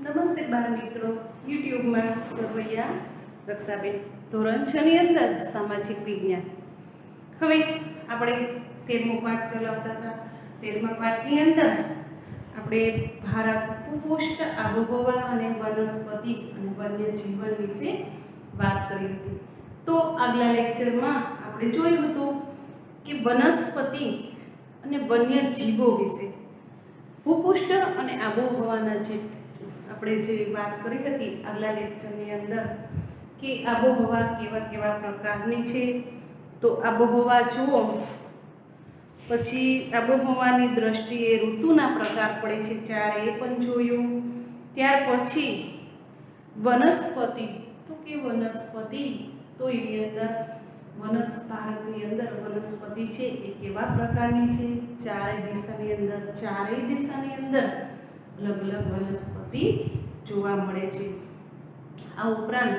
નમસ્તે બાળ મિત્રો, યુટ્યુબમાં સરવૈયા રક્ષાબેન ધોરણ 6 ની અંદર સામાજિક વિજ્ઞાન. હવે આપણે 13મો પાઠ ચલાવતા હતા. 13મા પાઠની અંદર આપણે ભારત ભૂપૃષ્ઠ, આબોહવા અને વનસ્પતિ અને વન્યજીવન વિશે વાત કરી હતી. તો આગલા લેક્ચરમાં આપણે જોયું હતું કે વનસ્પતિ અને વન્યજીવો વિશે, ભૂપૃષ્ઠ અને આબોહવાના જે આપણે જે વાત કરી હતી આગલા લેક્ચરની અંદર કે આબોહવા કેવા કેવા પ્રકારની છે. તો આબોહવા જુઓ, પછી આબોહવાની દ્રષ્ટિએ ઋતુના પ્રકાર પડે છે 4, એ પણ જોયું. ત્યાર પછી વનસ્પતિ, તો કે વનસ્પતિ તો એની અંદર ભારતની અંદર વનસ્પતિ છે એ કેવા પ્રકારની છે, ચારેય દિશાની અંદર અલગ અલગ વનસ્પતિ જોવા મળે છે. આ ઉપરાંત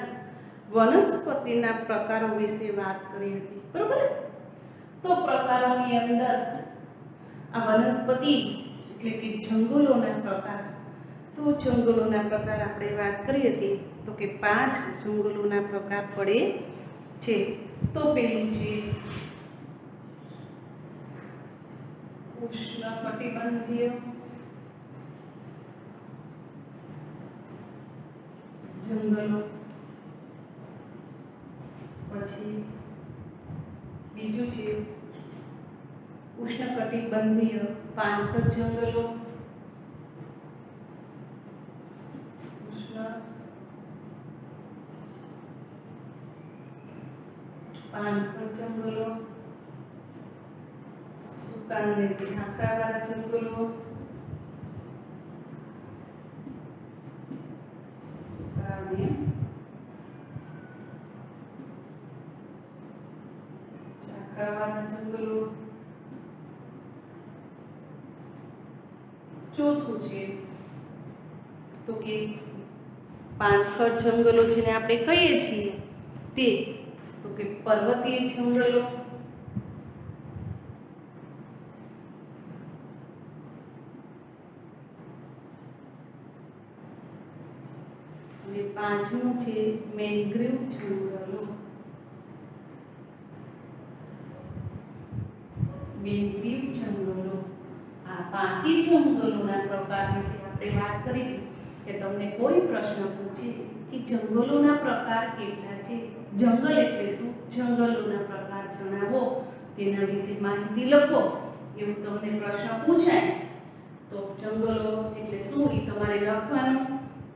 વનસ્પતિના પ્રકારો વિશે વાત કરી હતી, બરોબર. તો પ્રકારોની અંદર આ વનસ્પતિ એટલે કે જંગલોના પ્રકાર. તો જંગલોના પ્રકાર આપણે વાત કરી હતી તો કે 5 જંગલોના પ્રકાર પડે છે. તો પેલું છે ઉષ્ણકટિબંધીય જંગલો, પછી બીજું છે ઉષ્ણકટિબંધીય પાનખર જંગલો, પાનખર જંગલો, સૂકા અને ઝાંખરાવાળા જંગલો, જંગલો. ચોથું છે તો કે પાનખર જંગલો જેને આપણે કહીએ છીએ તે તો કે પર્વતીય જંગલો, અને પાંચમું છે મેંગ્રોવ જંગલો. મેંગ્રોવ જંગલો, આ 5 જંગલોના પ્રકાર વિશે આપણે વાત કરી કે તમને કોઈ પ્રશ્ન પૂછે કે જંગલોના પ્રકાર કેટલા છે, જંગલ એટલે શું, જંગલોના પ્રકાર જણાવો, તેના વિશે માહિતી લખો, એવું તમને પ્રશ્ન પૂછાય તો જંગલો એટલે શું એ તમારે લખવાનું.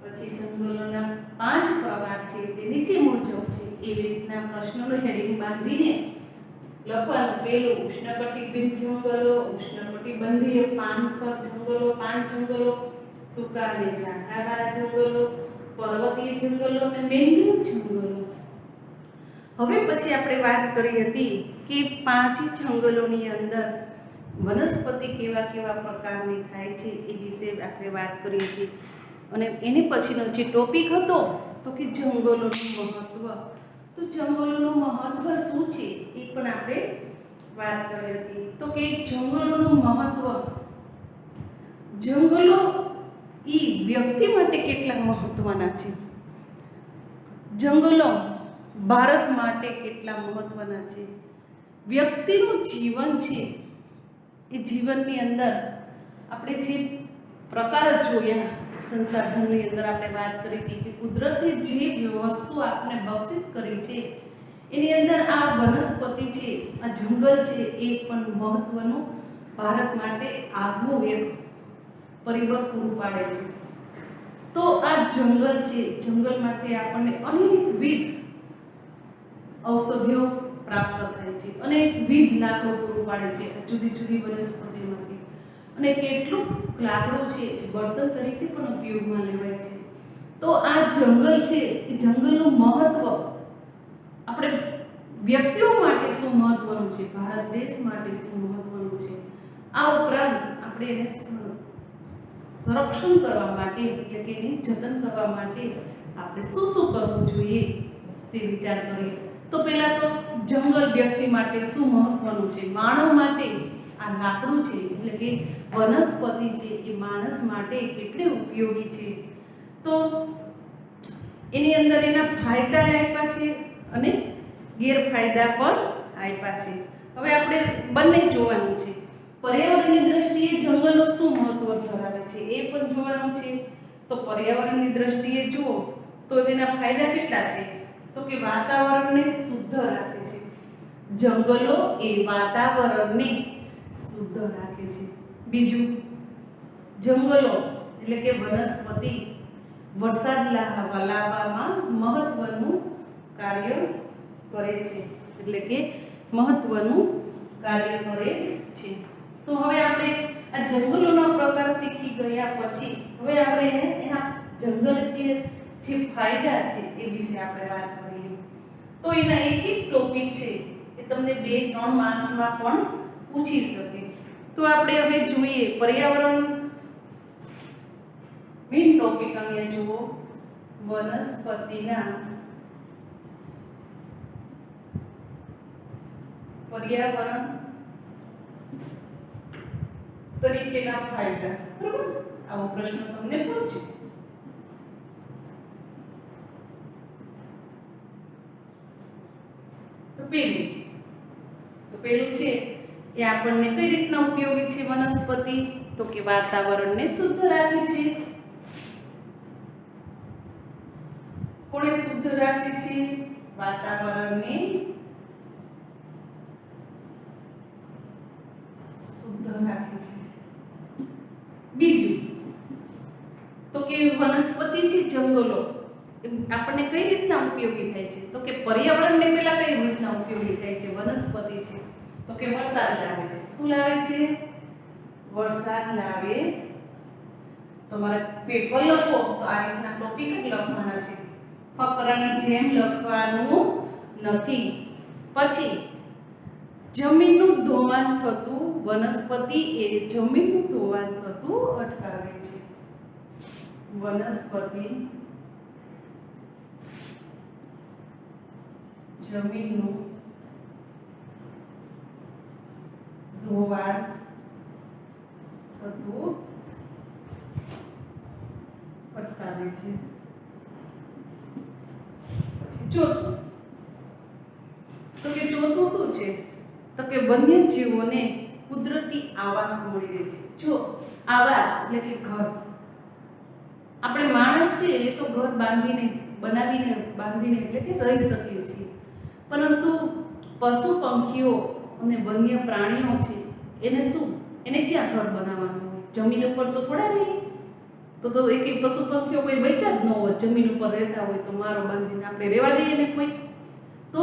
પછી જંગલોના 5 પ્રકાર છે તે નીચે મુજબ છે, એવી રીતના પ્રશ્નોનું હેડિંગ બાંધીને લખવાનું. પેલું ઉષ્ણકટિબંધીય જંગલો, ઉષ્ણકટિબંધીય પાનખર જંગલો, 5 જંગલો, સૂકા અને ઝાંખરાવાળા જંગલો, પર્વતીય જંગલો અને મેંગ્રોવ જંગલો. હવે પછી આપણે વાત કરી હતી કે 5 જંગલોની અંદર વનસ્પતિ કેવા કેવા પ્રકારની થાય છે એ વિશે આપણે વાત કરી હતી. અને એની પછીનો જે ટોપિક હતો તો કે જંગલોનું મહત્વ. તો જંગલોનું મહત્વ શું છે એ પણ આપણે વાત કરી હતી. તો કે જંગલોનું મહત્વ, જંગલો એ વ્યક્તિ માટે કેટલા મહત્વના છે, જંગલો ભારત માટે કેટલા મહત્વના છે, વ્યક્તિનું જીવન છે એ જીવનની અંદર આપણે જે પ્રકાર જોયા, સંસાધનની અંદર આપણે વાત કરી હતી કે કુદરતે જે વસ્તુ આપણે બક્ષિત કરી છે એની અંદર આ વનસ્પતિ છે, આ જંગલ છે એ પણ મહત્વનું ભારત માટે આગવું એક પરિબળ પૂરું પાડે છે. તો આ જંગલ છે, જંગલમાંથી આપણને અનેકવિધ ઔષધિઓ પ્રાપ્ત થાય છે, અનેકવિધ લાકડું પૂરું પાડે છે જુદી જુદી વનસ્પતિમાંથી, અને કેટલું લાકડું છે બળતણ તરીકે પણ ઉપયોગમાં લેવાય છે. તો આ જંગલ છે એ જંગલનું મહત્વ આપણે વ્યક્તિઓ માટે શું મહત્વનું છે, ભારત દેશ માટે શું મહત્વનું છે, આ ઉપરાંત આપણે એને સંરક્ષણ કરવા માટે એટલે કે એની જતન કરવા માટે આપણે શું શું કરવું જોઈએ તે વિચાર કરીએ. તો પહેલા તો જંગલ વ્યક્તિ માટે શું મહત્વનું છે, માનવ માટે આ લાકડું છે એટલે કે વનસ્પતિ છે એ માણસ માટે કેટલી ઉપયોગી છે, તો એની અંદર એના ફાયદા આપ્યા છે અને ગેરફાયદા પણ આપ્યા છે. હવે આપણે બંને જોવાનું છે. પર્યાવરણની દ્રષ્ટિએ જંગલો શું મહત્વ ધરાવે છે એ પણ જોવાનું છે. તો પર્યાવરણની દ્રષ્ટિએ જુઓ તો તેના ફાયદા કેટલા છે? તો કે વાતાવરણને શુદ્ધ રાખે છે. જંગલો એ વાતાવરણને શુદ્ધ રાખે છે. બીજું, જંગલો એટલે કે વનસ્પતિ વરસાદ લાવવામાં મહત્વનું કાર્ય કરે છે, એટલે કે મહત્વનું કાર્ય કરે છે. તો હવે આપણે આ જંગલોનો પ્રકાર શીખી ગયા પછી હવે આપણે એના જંગલ કે જે ફાયદા છે એ વિશે આપણે વાત કરીએ. તો એના એક ટોપિક છે એ તમને 2-3 માર્ક્સમાં પણ પૂછી શકે. તો આપણે હવે જોઈએ પર્યાવરણ મેઇન ટોપિક અહીંયા જુઓ, વનસ્પતિના પર્યાવરણ તરીકેના ફાયદા. બરાબર, આવો પ્રશ્ન તમને પૂછશે. તો પેલું છે એ આપણને કઈ રીતના ઉપયોગી છે વનસ્પતિ? તો કે વાતાવરણને શુદ્ધ રાખે છે. કોને શુદ્ધ રાખે છે? વાતાવરણને શુદ્ધ રાખે છે. બીજું તો કે વનસ્પતિ છે જંગલો આપણને કઈ રીતના ઉપયોગી થાય છે? તો કે પર્યાવરણને પહેલા કઈ રીતના ઉપયોગી થાય છે? વનસ્પતિ છે તો કે વરસાદ લાવે છે. શું લાવે છે? વરસાદ લાવે. તમારે પેપર લખો તો આ રીતના ટોપિક જ લખવાના છે, ફકરાની જેમ લખવાનું નથી. પછી જમીનનું ધોવાણ થતું, વનસ્પતિ એ જમીનનું ધોવાણ થતું અટકાવે છે. વનસ્પતિ જમીનનું ધોવાણ થતું અટકાવે છે. પછી ચોથું શું છે? તો કે વન્યજીવોને કુદરતી આવાસ મળી રહે છે. જો આવાસ એટલે કે ઘર, આપણે માણસ છે એ તો ઘર બનાવીને એટલે કે રહી શકીએ છીએ, પરંતુ પશુ પંખીઓ અને વન્ય પ્રાણીઓ છે એને ક્યાં ઘર બનાવવાનું હોય? જમીન ઉપર તો થોડા રહે. તો એક પશુ પંખીઓ કોઈ બચ્યા જ ન હોય, જમીન ઉપર રહેતા હોય તો મારો બાંધીને આપણે રહેવા દઈએ ને કોઈ? તો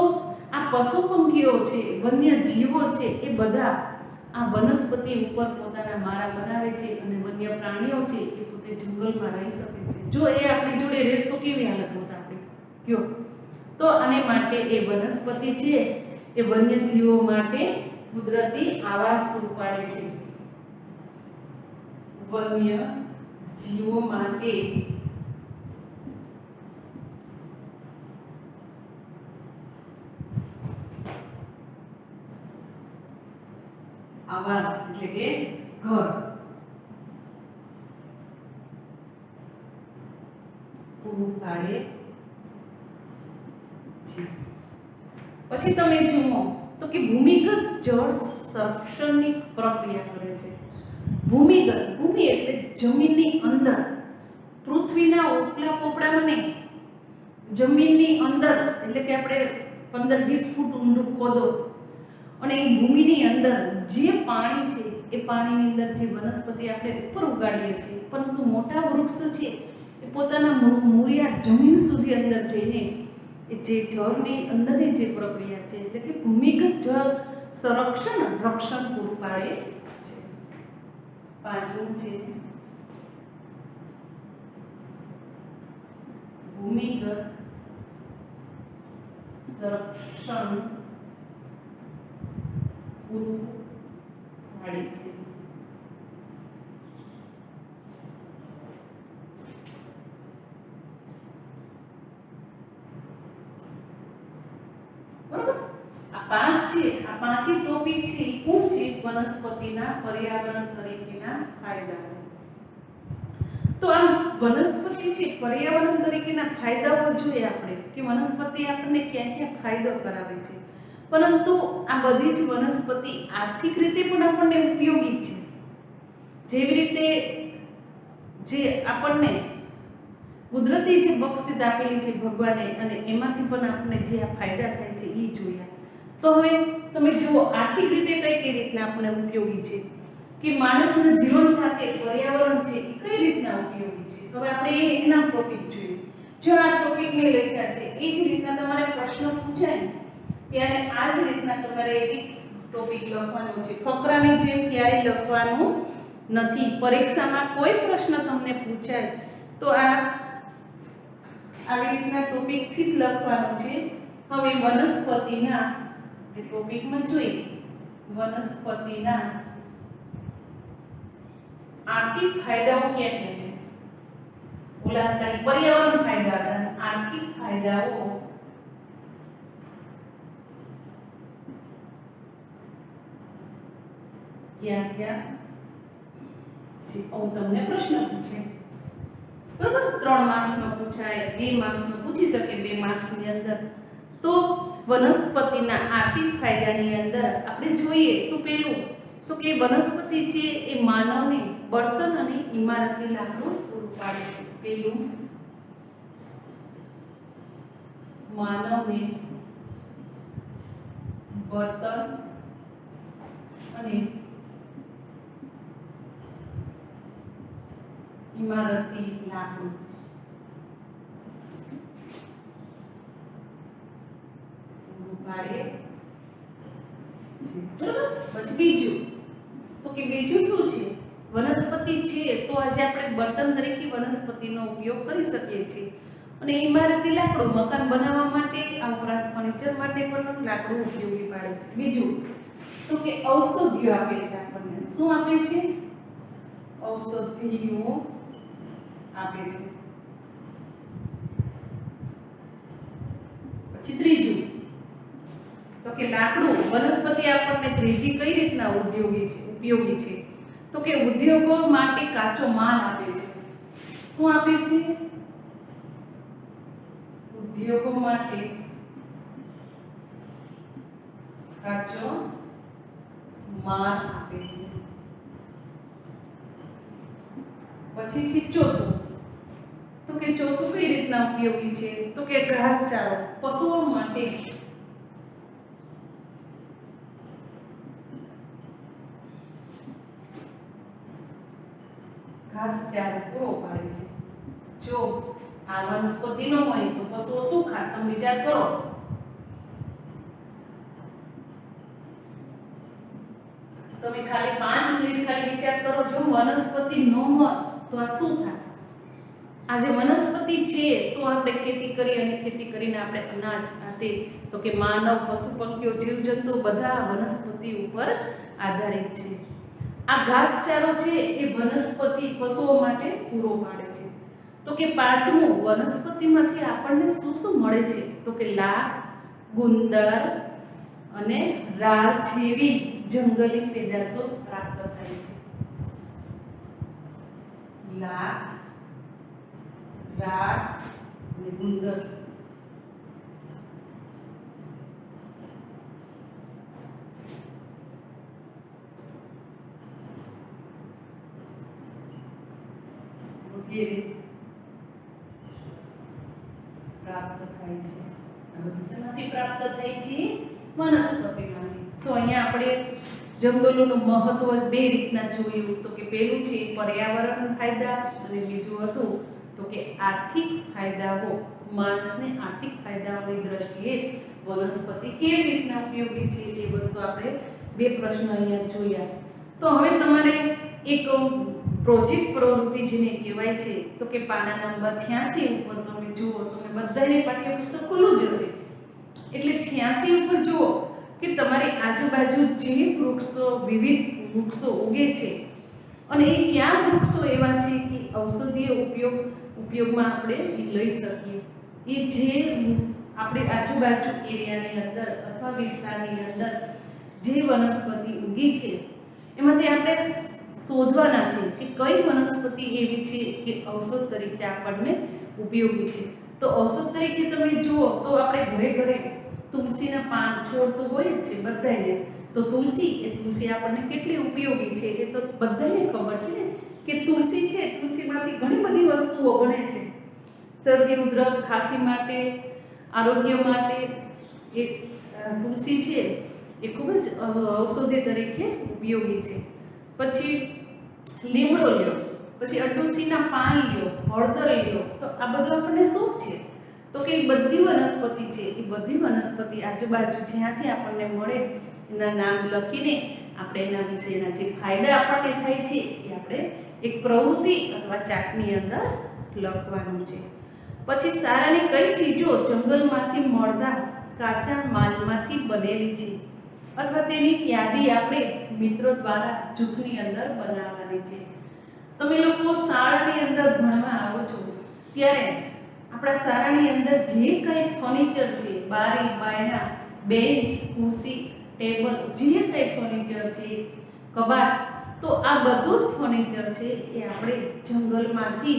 આ પશુ પંખીઓ છે, વન્ય જીવો છે એ બધા આ વનસ્પતિ ઉપર પોતાના મારા બનાવે છે અને વન્ય પ્રાણીઓ છે એ પોતે જંગલમાં રહી શકે છે. જો એ આપણી જોડે રહે તો કેવી હાલત હોત આપણે કયો? તો આને માટે એ વનસ્પતિ છે એ વન્ય જીવો માટે કુદરતી આવાસ પૂરું પાડે છે. વન્ય જીવો માટે આવાસ એટલે કે ઘર પૂરું પાડે છે. પછી તમે જુઓ તો કે ભૂમિગત જળ સંરક્ષણની પ્રક્રિયા કરે છે. ભૂમિ એટલે જમીનની અંદર, પૃથ્વીના ઉપલા પોપડામાં નહીં, જમીનની અંદર એટલે કે આપણે 15-20 ફૂટ ઊંડું ખોદો અને એ ભૂમિની અંદર જે પાણી છે એ પાણીની અંદર જે વનસ્પતિ આપણે ઉપર ઉગાડીએ છીએ, પરંતુ મોટા વૃક્ષ છે એ પોતાના મૂળિયા જમીન સુધી અંદર જઈને એ જે જળની અંદરની જે પ્રક્રિયા છે એટલે કે ભૂમિગત જળ રક્ષણ પૂરું પાડે છે. પાંચમું છે ભૂમિગત સંરક્ષણ પૂરું પાડે છે. બરાબર, આ પાંચે ટોપિક છે એ કોણ છે? વનસ્પતિના પર્યાવરણ તરીકેના ફાયદાઓ. તો આ વનસ્પતિ છે પર્યાવરણ તરીકેના ફાયદાઓ જોઈએ આપણે કે વનસ્પતિ આપણને ક્યાં ક્યાં ફાયદો કરાવે છે, પરંતુ આ બધી જ વનસ્પતિ આર્થિક રીતે પણ આપણને ઉપયોગી છે. જેવી રીતે જે આપણને કુદરતી જે બક્ષિસ આપેલી છે ભગવાને, અને એમાંથી પણ આપણને જે આ ફાયદા થાય છે એ જોયા. તો હવે તમે જુઓ આર્થિક રીતે કઈ રીતના આપણને ઉપયોગી છે કે માણસના જીવન સાથે પર્યાવરણ છે એ કઈ રીતના ઉપયોગી છે. હવે આપણે એના ટોપિક જોઈએ. જો આ ટોપિક મેં લખ્યા છે એ જ રીતના તમારે પ્રશ્ન પૂછાય ત્યારે આ જ રીતના તમારે એક ટોપિક લખવાનો છે. ફકરાની જેમ ક્યારેય લખવાનું નથી. પરીક્ષામાં કોઈ પ્રશ્ન તમને પૂછાય તો આવી રીતના ટોપિકથી જ લખવાનું છે. હવે વનસ્પતિના ટોપિકમાં જોઈએ વનસ્પતિના આર્થિક ફાયદાઓ ક્યાં ક્યાં છે. ઓલા હતા પર્યાવરણ ફાયદા હતા, આર્થિક ફાયદાઓ ક્યાં ક્યાં છે. તમને પ્રશ્ન પૂછે બરાબર, 3 માર્ક્સનો પૂછાય, 2 માર્ક્સનો પૂછી શકે 2 માર્ક્સની અંદર. તો વનસ્પતિના આર્થિક ફાયદાની અંદર આપણે જોઈએ તો પેલું તો કે વનસ્પતિ છે એ માનવને બળતણ અને ઇમારતી લાકડું પૂરું પાડે છે. પેલું માનવને બળતણ અને ઇમારતી લાકડું પૂરું પાડે છે. બરાબર. પછી બીજું તો કે બીજું શું છે, વનસ્પતિ છે તો આજે આપણે બળતણ તરીકે વનસ્પતિનો ઉપયોગ કરી શકીએ છીએ, અને ઇમારતી લાકડું મકાન બનાવવા માટે, આ ઉપરાંત ફર્નિચર માટે પણ લાકડું ઉપયોગી પાડે છે. બીજું તો કે ઔષધિઓ આપે છે આપણને. શું આપે છે? ઔષધિઓ આપે છે. પછી ત્રીજું તો કે લાકડું વનસ્પતિ આપણને ત્રીજી કઈ રીતના ઉપયોગી છે તો કે ઉદ્યોગો માટે કાચો માલ આપે છે. શું આપે છે? ઉદ્યોગો માટે કાચો માલ આપે છે. પછી છે ચોથું તો કે ચોથું કઈ રીતના ઉપયોગી છે તો કે ઘાસચારો પશુઓ માટે ઘાસચારો પૂરો પાડે છે. જો આ વનસ્પતિ ન હોય તો પશુઓ શું ખાત? તમે વિચાર કરો. તમે ખાલી 5 મિનિટ ખાલી વિચાર કરો, જો વનસ્પતિ ન હોય તો આ શું થાત? આ જે વનસ્પતિ છે તો આપણે ખેતી કરી, અને ખેતી કરીને આપણે અનાજ આતે તો કે માનવ, પશુ પંખીઓ, જીવજંતુ બધા વનસ્પતિ ઉપર આધારિત છે. આ ઘાસચારો છે એ વનસ્પતિ પશુઓ માટે પૂરો પાડે છે. તો કે પાંચમું વનસ્પતિમાંથી આપણને શું શું મળે છે તો કે લાખ, ગુંદર અને રાળ જેવી જંગલી પેદાશો પ્રાપ્ત થાય છે. લાખ, રાળ અને ગુંદર વગેરે પ્રાપ્ત થાય છે. આ બધું શેમાંથી પ્રાપ્ત થાય છે? વનસ્પતિમાંથી. તો અહીંયા આપણે જંગલોનું મહત્વ 2 રીતના જોયું. તો કે પહેલું છે પર્યાવરણ ફાયદા, અને બીજું હતું તો કે આર્થિક ફાયદાઓ. માણસને આર્થિક ફાયદાઓની દ્રષ્ટિએ વનસ્પતિ કેવી રીતના ઉપયોગી છે એ વસ્તુ આપણે 2 પ્રશ્ન અહીંયા જોયા. તો હવે તમારે એક પ્રોજેક્ટ પ્રવૃત્તિ જેને કહેવાય છે તો કે પાના નંબર 86 ઉપર તમે જુઓ, તમે બધાને પાઠ્યપુસ્તક ખુલ્લું જ હશે એટલે 86 ઉપર જુઓ કે તમારી આજુબાજુ જે વૃક્ષો, વિવિધ વૃક્ષો ઉગે છે, અને એ કયા વૃક્ષો એવા છે કે ઔષધીય ઉપયોગમાં આપણે લઈ શકીએ. એ જે આપણે આજુબાજુ એરિયાની અંદર અથવા વિસ્તારની અંદર જે વનસ્પતિ ઉગી છે એમાંથી આપણે શોધવાના છે કે કઈ વનસ્પતિ એવી છે કે ઔષધ તરીકે આપણને ઉપયોગી છે. તો ઔષધ તરીકે તમે જુઓ તો આપણે ઘરે ઘરે તુલસીના પાન છોડ તો હોય જ છે બધાને. તો તુલસી આપણને કેટલી ઉપયોગી છે એ તો બધાને ખબર છે ને કે તુલસી છે, તુલસીમાંથી ઘણી બધી વસ્તુઓ બને છે. શરદી ઉધરસ ખાંસી માટે, આરોગ્ય માટે એ તુલસી છે એ ખૂબ જ ઔષધિ તરીકે ઉપયોગી છે. પછી લીમડો લ્યો, પછી અરડુસીના પાન લ્યો, હળદર લ્યો, તો આ બધું આપણને શું છે તો કે બધી વનસ્પતિ છે એ બધી વનસ્પતિ આજુબાજુ જ્યાંથી આપણને મળે એના નામ લખીને આપણે એના વિશેના જે ફાયદા આપણને થાય છે એ આપણે એક પ્રવૃત્તિ અથવા ચાર્ટની અંદર લખવાનું છે. પછી સારાની કઈ ચીજો જંગલમાંથી મળતા કાચા માલમાંથી બનેલી છે અથવા તેની યાદી આપણે મિત્રો દ્વારા જૂથની અંદર બનાવવાની છે. તમે લોકો શાળાની અંદર ભણવા આવો છો ત્યારે આપણા શાળાની અંદર જે કંઈ ફર્નિચર છે, બારી બાયણા, બેન્ચ, ખુરશી, ટેબલ, જે કંઈ ફર્નિચર છે, કબાટ, તો આ બધું જ ફર્નિચર છે એ આપણે જંગલમાંથી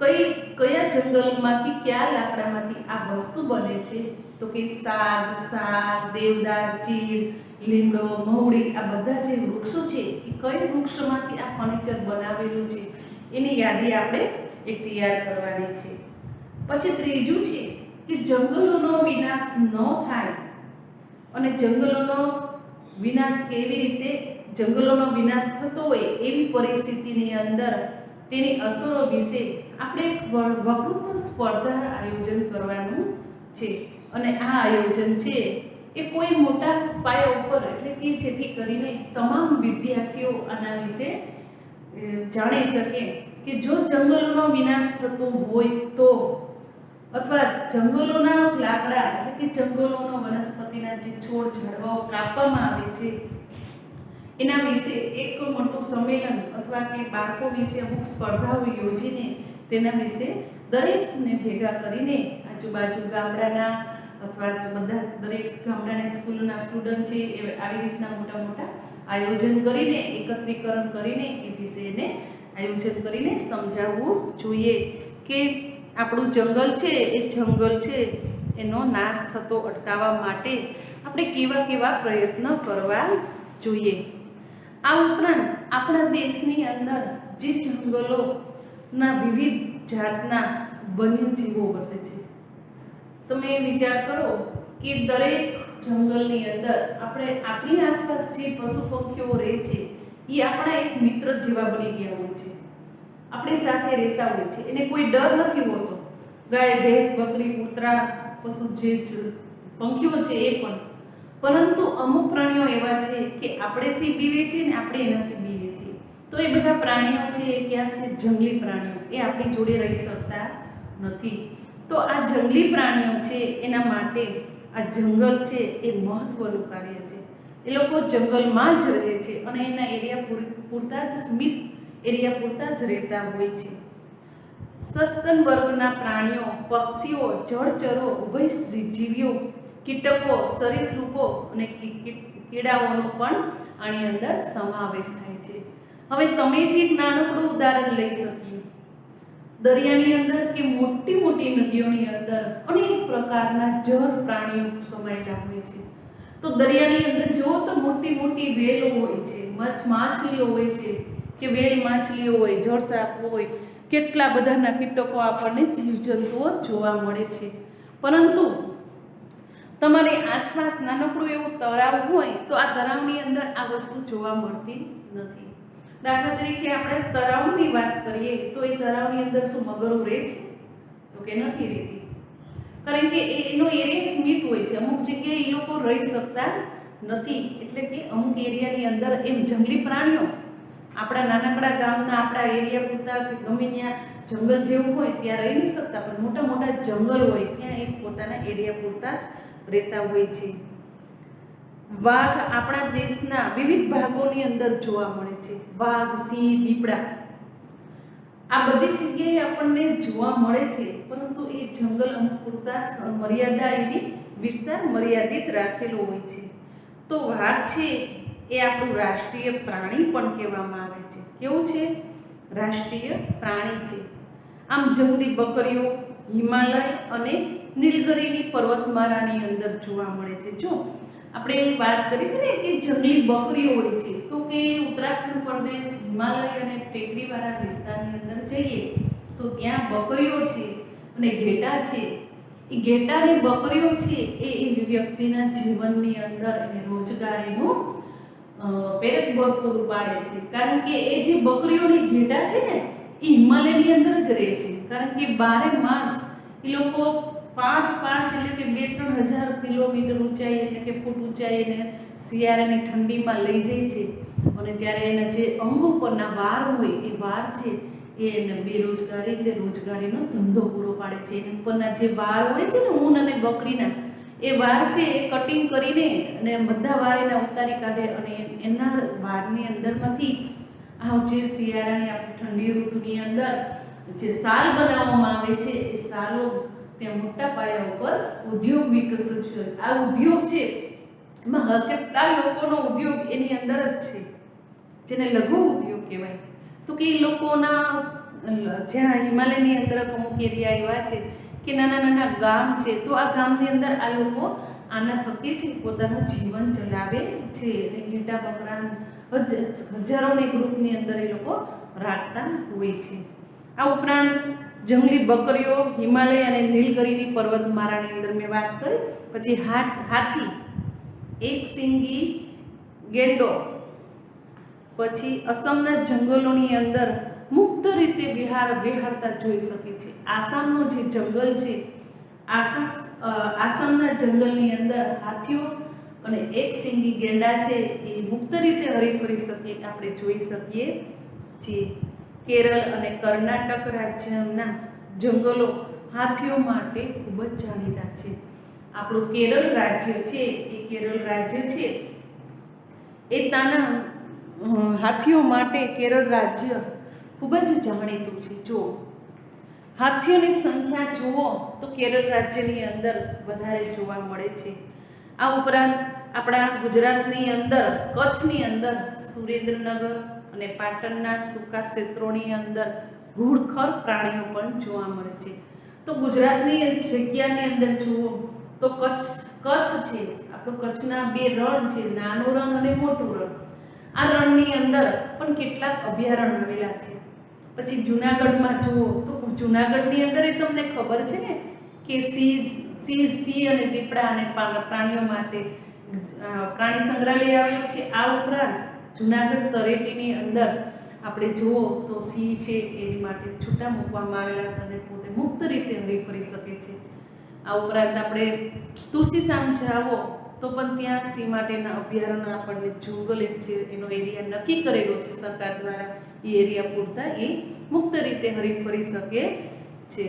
કયા જંગલમાંથી કયા લાકડામાંથી આ વસ્તુ બને છે તો કે સાગ, દેવદાર, ચીડ, લીમડો, મહુડી, આ બધા જે વૃક્ષો છે એ કઈ વૃક્ષમાંથી આ ફર્નિચર બનાવેલું છે એની યાદી આપણે એક તૈયાર કરવાની છે. પછી ત્રીજું છે કે જંગલોનો વિનાશ ન થાય અને જંગલોનો વિનાશ કેવી રીતે જંગલોનો વિનાશ થતો હોય એવી પરિસ્થિતિની અંદર તેની અસરો વિશે આપણે એક વક્તૃત્વ સ્પર્ધા આયોજન કરવાનું છે. અને આ આયોજન છે એ કોઈ મોટા પાયા ઉપર, એટલે કે જેથી કરીને તમામ વિદ્યાર્થીઓ આના વિશે જાણી શકે કે જો જંગલોનો વિનાશ થતો હોય તો, અથવા જંગલોના લાકડા એટલે કે જંગલોનો વનસ્પતિના જે છોડ ઝાડવાઓ કાપવામાં આવે છે એના વિશે એક મોટું સંમેલન અથવા કે બાળકો વિશે અમુક સ્પર્ધાઓ યોજીને તેના વિશે દરેકને ભેગા કરીને આજુબાજુ ગામડાના અથવા બધા દરેક ગામડાની સ્કૂલના સ્ટુડન્ટ છે એ આવી રીતના મોટા મોટા આયોજન કરીને એકત્રીકરણ કરીને એ વિશેને આયોજન કરીને સમજાવવું જોઈએ કે આપણું જંગલ છે એ જંગલ છે એનો નાશ થતો અટકાવવા માટે આપણે કેવા કેવા પ્રયત્ન કરવા જોઈએ. આ ઉપરાંત આપણા દેશની અંદર જે જંગલોના વિવિધ જાતના વન્યજીવો વસે છે, તમે વિચાર કરો કે દરેક જંગલની અંદર આપણી આસપાસ જે પશુ પંખીઓ રહે છે એ આપણા એક મિત્ર જેવા બની ગયા હોય છે, આપણી સાથે રહેતા હોય છે, એને કોઈ ડર નથી હોતો. ગાય, ભેંસ, બકરી, કૂતરા, પશુ જે પંખીઓ છે એ પણ. પરંતુ અમુક પ્રાણીઓ એવા છે કે આપણેથી બીવે છે ને આપણે એનાથી બીવે છીએ. તો એ બધા પ્રાણીઓ છે એ ક્યાં છે? જંગલી પ્રાણીઓ. એ આપણી જોડે રહી શકતા નથી. તો આ જંગલી પ્રાણીઓ છે એના માટે આ જંગલ છે એ મહત્વનું કાર્ય છે. એ લોકો જંગલમાં જ રહે છે અને એના એરિયા પૂરતા જ સીમિત એરિયા પૂરતા જ રહેતા હોય છે. સસ્તન વર્ગના પ્રાણીઓ, પક્ષીઓ, જળચરો, ઉભયજીવીઓ, કીટકો, સરીસૃપો અને કીડાઓનો પણ આની અંદર સમાવેશ થાય છે. હવે તમે જ એક નાનકડું ઉદાહરણ લઈ શકીએ. દરિયાની અંદર કે મોટી મોટી નદીઓની અંદર અનેક પ્રકારના જળ પ્રાણીઓ સમાયેલા હોય છે. તો દરિયાની અંદર જુઓ તો મોટી મોટી વેલો હોય છે, માછલીઓ હોય છે કે વેલ માછલીઓ હોય, જળસાપ હોય, કેટલા બધાના કીટકો આપણને જીવજંતુઓ જોવા મળે છે. પરંતુ તમારી આસપાસ નાનકડું એવું તળાવ હોય તો આ તળાવની અંદર આ વસ્તુ જોવા મળતી નથી. દાખલા તરીકે આપણે તળાવની વાત કરીએ તો એ તળાવની અંદર શું મગરો રહે છે? તો કે નથી રહેતી, કારણ કે એનો એરિયા સીમિત હોય છે. અમુક જગ્યાએ એ લોકો રહી શકતા નથી. એટલે કે અમુક એરિયાની અંદર એમ જંગલી પ્રાણીઓ આપણા નાનકડા ગામના આપણા એરિયા પૂરતા કે ગમે ત્યાં જંગલ જેવું હોય ત્યાં રહી નહીં શકતા, પણ મોટા મોટા જંગલ હોય ત્યાં એ પોતાના એરિયા પૂરતા જ રહેતા હોય છે. વાઘ આપણા દેશના વિવિધ ભાગોની અંદર જોવા મળે છે. વાઘ, સિંહ, દીપડા આ બધી જગ્યાએ આપણને જોવા મળે છે, પરંતુ એ જંગલ અમુક પૂરતા મર્યાદા એની વિસ્તાર મર્યાદિત રાખેલો હોય છે. તો વાઘ છે એ આપણું રાષ્ટ્રીય પ્રાણી પણ કહેવામાં આવે છે. કેવું છે? રાષ્ટ્રીય પ્રાણી છે. આમ જંગલી બકરીઓ હિમાલય અને નીલગિરીની પર્વતમાળાની અંદર જોવા મળે છે. જો આપણે વાત કરી હતી ને કે જંગલી બકરીઓ હોય છે, તો કે ઉત્તરાખંડ પ્રદેશ હિમાલય અને ટેકરીવાળા વિસ્તારની અંદર જઈએ તો ત્યાં બકરીઓ છે અને ઘેટા છે. એ ઘેટા અને બકરીઓ છે એ વ્યક્તિના જીવનની અંદર એને રોજગારીનું પેરેક પૂરું પાડે છે. કારણ કે એ જે બકરીઓ અને ઘેટા છે ને એ હિમાલયની અંદર જ રહે છે. કારણ કે 12 માસ એ લોકો 5 એટલે કે 2-3 હજાર કિલોમીટર ઊંચાઈ એટલે કે ફૂટ ઊંચાઈ એને શિયાળાની ઠંડીમાં લઈ જાય છે. અને ત્યારે એના જે અંગ ઉપરના વાળ હોય એ વાળ છે એ એને બેરોજગારી એટલે રોજગારીનો ધંધો પૂરો પાડે છે. એની ઉપરના જે વાળ હોય છે ને ઊન અને બકરીના એ વાળ છે એ કટિંગ કરીને અને બધા વાળ એના ઉતારી કાઢે અને એના વાળની અંદરમાંથી આ જે શિયાળાની આપણી ઠંડી ઋતુની અંદર જે સાલ બનાવવામાં આવે છે એ સાલો ત્યાં મોટા પાયા ઉપર ઉદ્યોગ વિકસિત છે. આ ઉદ્યોગ છે એમાં કેટલા લોકોનો ઉદ્યોગ એની અંદર જ છે, જેને લઘુ ઉદ્યોગ કહેવાય. તો કે એ લોકોના જ્યાં હિમાલયની અંદર અમુક એરિયા એવા છે કે નાના નાના ગામ છે, તો આ ગામની અંદર આ લોકો આના થકી જ પોતાનું જીવન ચલાવે છે. અને ઘેટા બકરા હજારોની ગ્રુપની અંદર એ લોકો રાખતા હોય છે. આ ઉપરાંત જંગલી બકરીઓ હિમાલય અને નીલગિરીની પર્વતમાળાની અંદર મેં વાત કરી. પછી હાથી, એક સિંગી ગેંડો, પછી અસમના જંગલોની અંદર મુક્ત રીતે વિહારતા જોઈ શકે છે. આસામનું જે જંગલ છે, આસામના જંગલની અંદર હાથીઓ અને એક સિંગી ગેંડા છે એ મુક્ત રીતે હરીફરી શકે આપણે જોઈ શકીએ છીએ. કેરળ અને કર્ણાટક રાજ્યના જંગલો હાથીઓ માટે ખૂબ જ જાણીતા છે. આપણું કેરળ રાજ્ય છે એ ત્યાંના હાથીઓ માટે કેરળ રાજ્ય ખૂબ જ જાણીતું છે. જો હાથીઓની સંખ્યા જુઓ તો કેરળ રાજ્યની અંદર વધારે જોવા મળે છે. આ ઉપરાંત આપણા ગુજરાતની અંદર કચ્છની અંદર સુરેન્દ્રનગર અને પાટણના સૂકા ક્ષેત્રોની અંદર ઘુડખર પ્રાણીઓ પણ જોવા મળે છે. તો ગુજરાતની જગ્યાની અંદર જુઓ તો કચ્છ છે, આપણું કચ્છના 2 રણ છે, નાનું રણ અને મોટું રણ. આ રણની અંદર પણ કેટલાક અભયારણ્ય આવેલા છે. પછી જુનાગઢમાં જુઓ તો જુનાગઢની અંદર એ તમને ખબર છે ને કે સિંહ અને દીપડા અને પ્રાણીઓ માટે પ્રાણી સંગ્રહાલય આવેલું છે. આ ઉપરાંત જુનાગઢ તળેટીની અંદર આપણે જુઓ તો સિંહ છે એની માટે છૂટા મૂકવામાં આવેલા છે અને પોતે મુક્ત રીતે હરીફરી શકે છે. આ ઉપરાંત આપણે તુલસીશ્યામ જાઓ તો પણ ત્યાં સિંહ માટેના અભયારણ્ય આપણને જંગલ એક છે એનો એરિયા નક્કી કરેલો છે સરકાર દ્વારા. એ એરિયા પૂરતા એ મુક્ત રીતે હરીફરી શકે છે.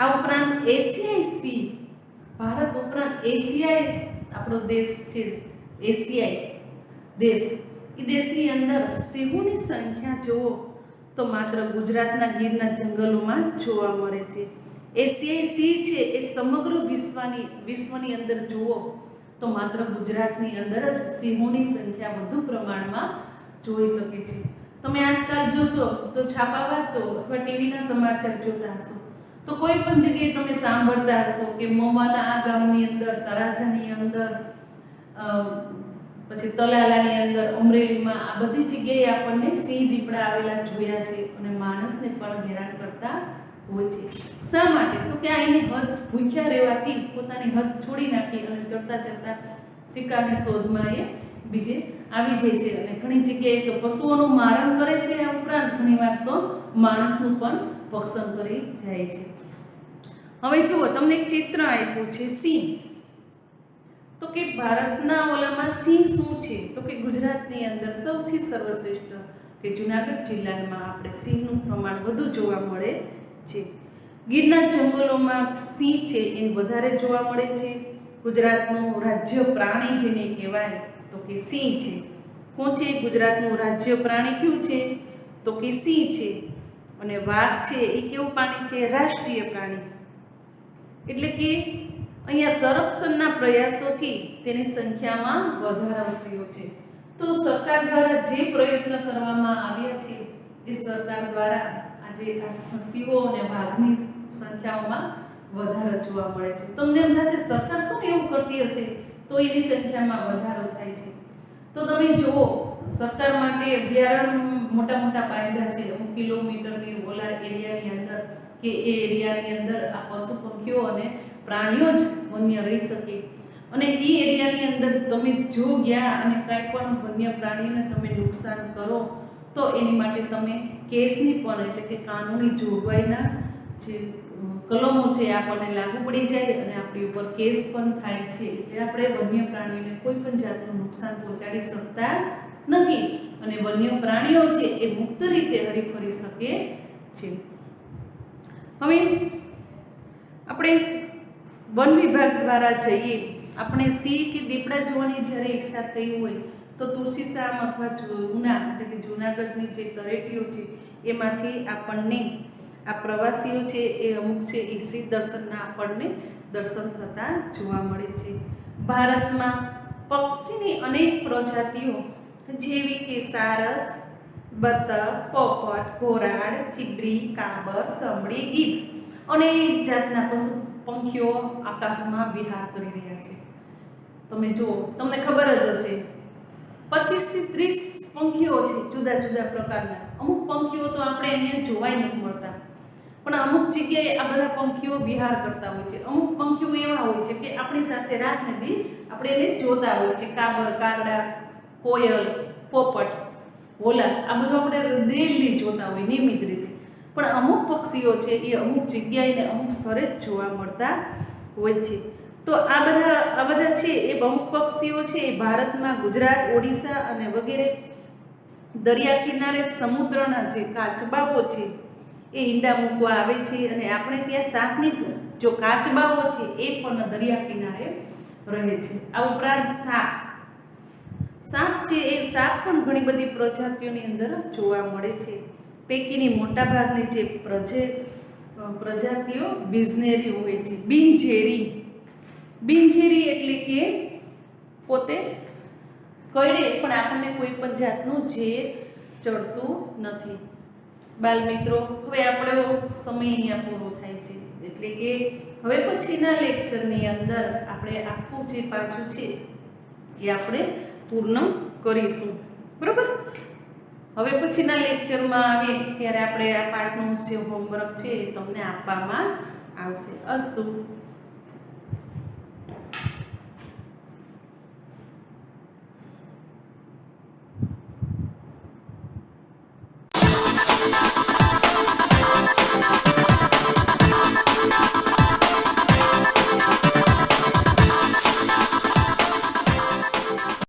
આ ઉપરાંત એશિયાઈ સિંહ, ભારત ઉપરાંત એશિયાઈ આપણો દેશ છે, એશિયાઈ દેશ, એ દેશની અંદર સિંહોની સંખ્યા જુઓ તો માત્ર ગુજરાતના ગીરના જંગલોમાં જોવા મળે છે. એશિયાઈ સિંહ છે એ સમગ્ર વિશ્વની અંદર જુઓ તો માત્ર ગુજરાતની અંદર જ સિંહોની સંખ્યા વધુ પ્રમાણમાં જોઈ શકે છે. તમે આજકાલ જોશો તો છાપા વાંચો અથવા ટીવીના સમાચાર જોતા હશો તો કોઈ પણ જગ્યાએ તમે સાંભળતા હશો કે મોમાના આ ગામની અંદર, તળાજાની અંદર, પછી તલાલાની અંદર, અમરેલીમાં, આ બધી જગ્યાએ આપણને સિંહ દીપડા આવેલા જોયા છે અને માણસને પણ હેરાન કરતા હોય છે. શા માટે? તો કે આ એની હદ ભૂખ્યા રહેવાથી પોતાની હદ છોડી નાખી અને ચડતા શિકારની શોધમાં એ બીજે આવી જાય છે અને ઘણી જગ્યાએ તો પશુઓનું મારણ કરે છે. આ ઉપરાંત ઘણીવાર તો માણસનું પણ ભક્ષણ કરી જાય છે. હવે જુઓ તમને એક ચિત્ર આપ્યું છે સિંહ. તો કે ભારતના ઓલામાં સિંહ શું છે? તો કે ગુજરાતની અંદર સૌથી સર્વશ્રેષ્ઠ કે જુનાગઢ જિલ્લામાં આપણે સિંહનું પ્રમાણ વધુ જોવા મળે છે. ગીરના જંગલોમાં સિંહ છે એ વધારે જોવા મળે છે. ગુજરાતનું રાજ્ય પ્રાણી જેને કહેવાય તો કે સિંહ છે. શું છે ગુજરાતનું રાજ્ય પ્રાણી કયું છે? તો કે સિંહ છે. અને વાઘ છે એ કેવું પ્રાણી છે? રાષ્ટ્રીય પ્રાણી. એટલે કે અહીંયા સંરક્ષણના પ્રયાસોથી તેની સંખ્યામાં વધારો થયો છે. તો સરકાર દ્વારા જે પ્રયત્ન કરવામાં આવ્યા છે એ સરકાર દ્વારા આજે આ સિંહો અને વાઘની સંખ્યાઓમાં વધારો જોવા મળે છે. તમને એમ થાય છે સરકાર શું એવું કરતી હશે તો એની સંખ્યામાં વધારો થાય છે? તો તમે જુઓ, સરકાર માટે અભયારણ્ય મોટા મોટા બાંધ્યા છે અમુક કિલોમીટરની ઓલાળ એરિયાની અંદર, કે એ એરિયાની અંદર આ પશુ પંખીઓ અને પ્રાણીઓ જ વન્ય રહી શકે. અને એ એરિયાની અંદર તમે જો ગયા અને કાંઈ પણ વન્ય પ્રાણીને તમે નુકસાન કરો તો એની માટે તમે કેસની પણ એટલે કે કાનૂની જોગવાઈના જે કલમો છે આપણને લાગુ પડી જાય અને આપણી ઉપર કેસ પણ થાય છે. એટલે આપણે વન્ય પ્રાણીઓને કોઈ પણ જાતનું નુકસાન પહોંચાડી શકતા નથી અને વન્ય પ્રાણીઓ છે એ મુક્ત રીતે હરીફરી શકે છે. હવે આપણે વન વિભાગ દ્વારા જઈએ, આપણે સિંહ કે દીપડા જોવાની જ્યારે ઈચ્છા થઈ હોય તો તુલસીશ્યામ અથવા જૂના એટલે કે જૂનાગઢની જે તળેટીઓ છે એમાંથી આપણને આ પ્રવાસીઓ છે એ અમુક છે એ સિંહ દર્શનના આપણને દર્શન થતા જોવા મળે છે. ભારતમાં પક્ષીની અનેક પ્રજાતિઓ જેવી કે સારસ, બતક, પોપટ, ઘોરાડ, ચીબરી, કાબર, સમડી, ગીધ અનેક જાતના પશુ પંખીઓ આકાશમાં વિહાર કરી રહ્યા છે. તમે જુઓ, તમને ખબર જ હશે 25 થી 30 પંખીઓ છે જુદા જુદા પ્રકારના. અમુક પંખીઓ તો આપણે અહીંયા જોવાય નથી મળતા, પણ અમુક જગ્યાએ આ બધા પંખીઓ વિહાર કરતા હોય છે. અમુક પંખીઓ એવા હોય છે કે આપણી સાથે રાત ને દી આપણે એને જોતા હોય છે. કાબર, કાગડા, કોયલ, પોપટ, હોલા આ બધું આપણે ડેલી જોતા હોય નિયમિત રીતે. પણ અમુક પક્ષીઓ છે એ અમુક જગ્યાએ ને અમુક સ્થળે જ જોવા મળતા હોય છે. તો આ બધા છે એ અમુક પક્ષીઓ છે એ ભારતમાં ગુજરાત, ઓડિશા અને વગેરે દરિયા કિનારે સમુદ્રના જે કાચબાઓ છે એ ઈંડા મૂકવા આવે છે અને આપણે ત્યાં સાપની જો કાચબાઓ છે એ પણ દરિયા કિનારે રહે છે. આ ઉપરાંત સાપ છે એ સાપ પણ ઘણી બધી પ્રજાતિઓની અંદર જોવા મળે છે. પૈકીની મોટાભાગની જે પ્રજાતિઓ બિઝનેરી હોય છે. બિનઝેરી એટલે કે પોતે કરડે પણ આપણને કોઈ પણ જાતનું ઝેર ચડતું નથી. બાલ મિત્રો, હવે આપણો સમય અહીંયા પૂરો થાય છે, એટલે કે હવે પછીના લેક્ચરની અંદર આપણે આખું જે પાછું છે એ આપણે પૂર્ણ કરીશું. બરાબર? હવે પછીના લેક્ચરમાં આવે ત્યારે આપણે આ પાઠનું જે હોમવર્ક છે એ તમને આપવામાં આવશે. અસ્તુ.